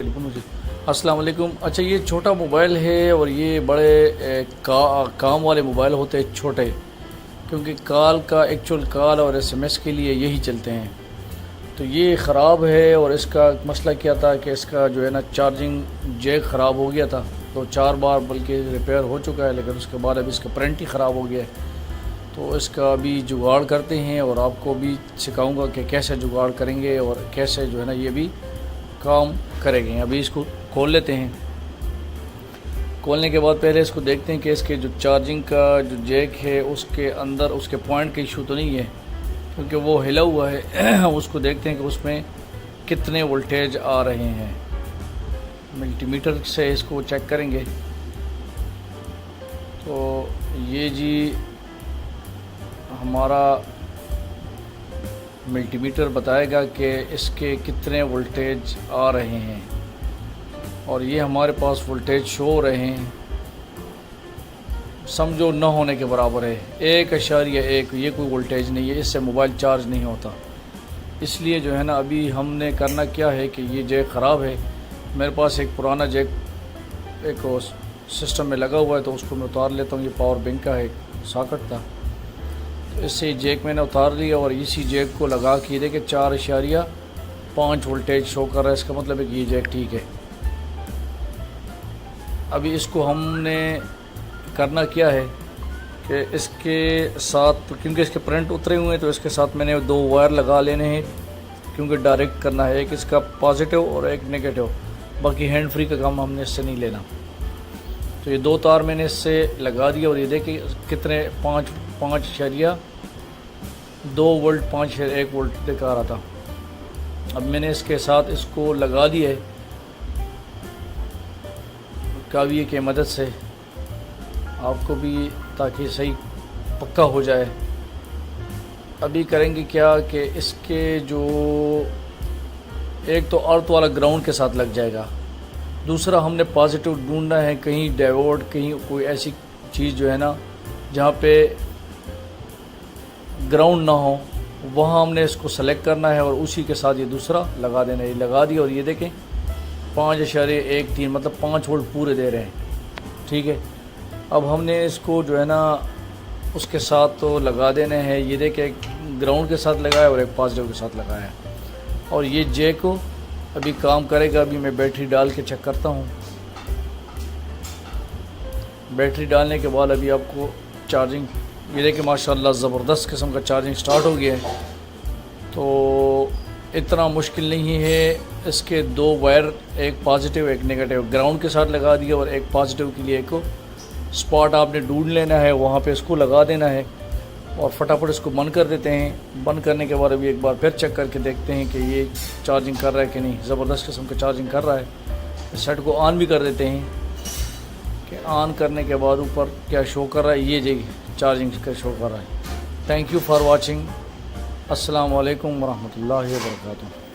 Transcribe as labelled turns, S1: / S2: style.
S1: अस्सलाम वालेकुम। अच्छा, ये छोटा मोबाइल है और ये बड़े काम वाले मोबाइल होते हैं छोटे, क्योंकि एक्चुअल कॉल और एसएमएस के लिए यही चलते हैं। तो ये ख़राब है और इसका मसला क्या था कि इसका जो है ना चार्जिंग जैक ख़राब हो गया था, तो 4 बार बल्कि रिपेयर हो चुका है, लेकिन उसके बाद अभी इसका प्रिंट ही ख़राब हो गया है। तो इसका अभी जुगाड़ करते हैं और आपको भी सिखाऊंगा कि कैसे जुगाड़ करेंगे और कैसे जो है ना ये भी काम करेंगे। अभी इसको खोल लेते हैं। खोलने के बाद पहले इसको देखते हैं कि इसके जो चार्जिंग का जो जैक है उसके अंदर उसके पॉइंट का इशू तो नहीं है, क्योंकि वो हिला हुआ है। उसको देखते हैं कि उसमें कितने वोल्टेज आ रहे हैं। मल्टीमीटर से इसको चेक करेंगे। तो ये जी हमारा मल्टीमीटर बताएगा कि इसके कितने वोल्टेज आ रहे हैं, और ये हमारे पास वोल्टेज शो हो रहे हैं, समझो न होने के बराबर है। 1.1 ये कोई वोल्टेज नहीं है, इससे मोबाइल चार्ज नहीं होता। इसलिए जो है ना अभी हमने करना क्या है कि ये जैक ख़राब है। मेरे पास एक पुराना जैक एक सिस्टम में लगा हुआ है, तो उसको मैं उतार लेता हूँ। ये पावर बैंक का है, सॉकेट था, तो इससे जैक मैंने उतार लिया और इसी जैक को लगा के देखिए 4.5 वोल्टेज शो कर रहा है। इसका मतलब है कि ये जैक ठीक है। अभी इसको हमने करना क्या है कि इसके साथ, क्योंकि इसके प्रिंट उतरे हुए हैं, तो इसके साथ मैंने 2 वायर लगा लेने हैं, क्योंकि डायरेक्ट करना है, एक इसका पॉजिटिव और एक नेगेटिव। बाकी हैंड फ्री का काम हमने इससे नहीं लेना। तो ये 2 तार मैंने इससे लगा दिया और ये देखिए कितने 5.2 वोल्ट 5.1 वोल्ट दिखा रहा था। अब मैंने इसके साथ इसको लगा दिया है काविये की मदद से, आपको भी, ताकि सही पक्का हो जाए। अभी करेंगे क्या कि इसके जो एक तो अर्थ वाला ग्राउंड के साथ लग जाएगा, दूसरा हमने पॉजिटिव ढूंढना है, कहीं डायोड, कहीं कोई ऐसी चीज़ जो है ना जहाँ पे ग्राउंड ना हो, वहाँ हमने इसको सेलेक्ट करना है और उसी के साथ ये दूसरा लगा देना है। ये लगा दिया और ये देखें 5.13 मतलब 5 वोल्ट पूरे दे रहे हैं। ठीक है, अब हमने इसको जो है ना उसके साथ तो लगा देने हैं। ये देखें ग्राउंड के साथ लगाया और एक पॉजिटिव के साथ लगाया, और ये जैक को अभी काम करेगा। अभी मैं बैटरी डाल के चेक करता हूँ। बैटरी डालने के बाद अभी आपको चार्जिंग, ये देखिए माशाल्लाह ज़बरदस्त किस्म का चार्जिंग स्टार्ट हो गया है। तो इतना मुश्किल नहीं है। इसके 2 वायर, एक पॉजिटिव एक नेगेटिव, ग्राउंड के साथ लगा दिया और एक पॉजिटिव के लिए एक स्पॉट आपने ढूंढ लेना है, वहाँ पे इसको लगा देना है और फटाफट इसको बंद कर देते हैं। बंद करने के बाद अभी एक बार फिर चेक करके देखते हैं कि ये चार्जिंग कर रहा है कि नहीं। ज़बरदस्त किस्म का चार्जिंग कर रहा है। सेट को ऑन भी कर देते हैं कि ऑन करने के बाद ऊपर क्या शो कर रहा है, ये जी चार्जिंग का शो कर रहा है। Thank you for watching. अस्सलाम वालेकुम वरहमतुल्लाहि वबरकातुहू।